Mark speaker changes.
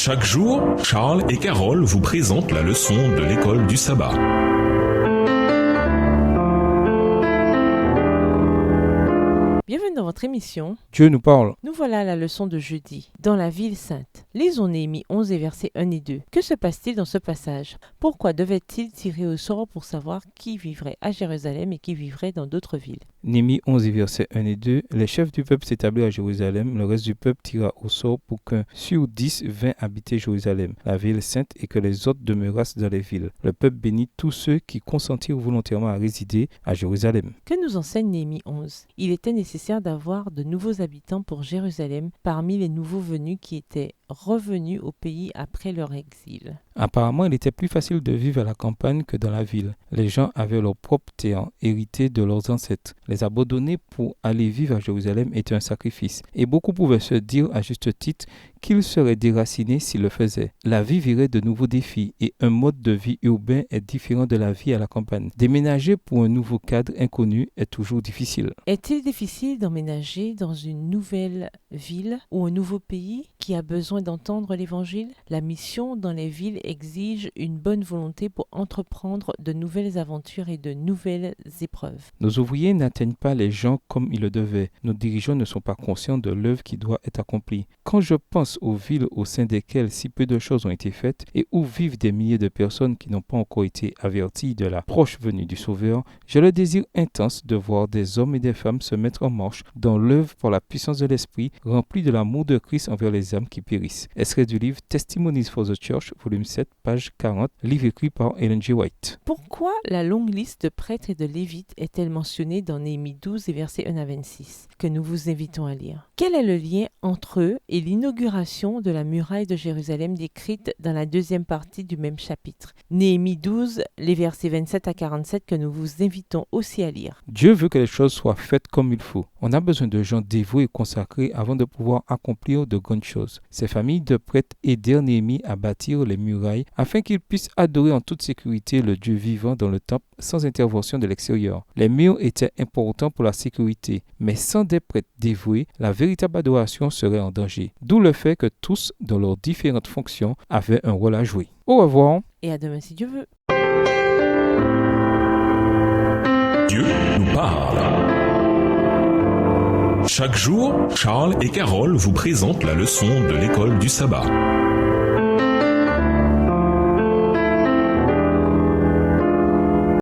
Speaker 1: Chaque jour, Charles et Carole vous présentent la leçon de l'école du sabbat.
Speaker 2: Bienvenue dans votre émission.
Speaker 3: Dieu nous parle.
Speaker 2: Nous voilà à la leçon de jeudi, dans la ville sainte. Lisons Néhémie 11 et versets 1 et 2. Que se passe-t-il dans ce passage? Pourquoi devait-il tirer au sort pour savoir qui vivrait à Jérusalem et qui vivrait dans d'autres villes?
Speaker 3: Néhémie 11 et versets 1 et 2. Les chefs du peuple s'établirent à Jérusalem. Le reste du peuple tira au sort pour qu'un sur 10 vint habiter Jérusalem, la ville sainte, et que les autres demeurassent dans les villes. Le peuple bénit tous ceux qui consentirent volontairement à résider à Jérusalem.
Speaker 2: Que nous enseigne Néhémie 11? Il était nécessaire d'avoir de nouveaux habitants pour Jérusalem parmi les nouveaux venus qui étaient revenus au pays après leur exil.
Speaker 3: Apparemment, il était plus facile de vivre à la campagne que dans la ville. Les gens avaient leur propre terre, héritée de leurs ancêtres. Les abandonner pour aller vivre à Jérusalem était un sacrifice. Et beaucoup pouvaient se dire à juste titre qu'ils seraient déracinés s'ils le faisaient. La vie virait de nouveaux défis et un mode de vie urbain est différent de la vie à la campagne. Déménager pour un nouveau cadre inconnu est toujours difficile.
Speaker 2: Est-il difficile d'emménager dans une nouvelle ville ou un nouveau pays qui a besoin d'entendre l'Évangile? La mission dans les villes exige une bonne volonté pour entreprendre de nouvelles aventures et de nouvelles épreuves.
Speaker 3: Nos ouvriers n'atteignent pas les gens comme ils le devaient. Nos dirigeants ne sont pas conscients de l'œuvre qui doit être accomplie. Quand je pense aux villes au sein desquelles si peu de choses ont été faites et où vivent des milliers de personnes qui n'ont pas encore été averties de la proche venue du Sauveur, j'ai le désir intense de voir des hommes et des femmes se mettre en marche dans l'œuvre par la puissance de l'Esprit, remplie de l'amour de Christ envers les âmes qui périssent. Extrait du livre Testimonies for the Church, volume 7, page 40, livre écrit par Ellen G. White.
Speaker 2: Pourquoi la longue liste de prêtres et de lévites est-elle mentionnée dans Néhémie 12 et versets 1 à 26, que nous vous invitons à lire? Quel est le lien entre eux et l'inauguration de la muraille de Jérusalem décrite dans la deuxième partie du même chapitre? Néhémie 12, les versets 27 à 47 que nous vous invitons aussi à lire.
Speaker 3: Dieu veut que les choses soient faites comme il faut. On a besoin de gens dévoués et consacrés avant de pouvoir accomplir de grandes choses. Ces familles de prêtres aidèrent Néhémie à bâtir les murailles afin qu'il puisse adorer en toute sécurité le Dieu vivant dans le temple sans intervention de l'extérieur. Les murs étaient importants pour la sécurité, mais sans des prêtres dévoués, la véritable adoration serait en danger. D'où le fait que tous, dans leurs différentes fonctions, avaient un rôle à jouer. Au revoir.
Speaker 2: Et à demain si Dieu veut.
Speaker 1: Dieu nous parle. Chaque jour, Charles et Carole vous présentent la leçon de l'école du sabbat.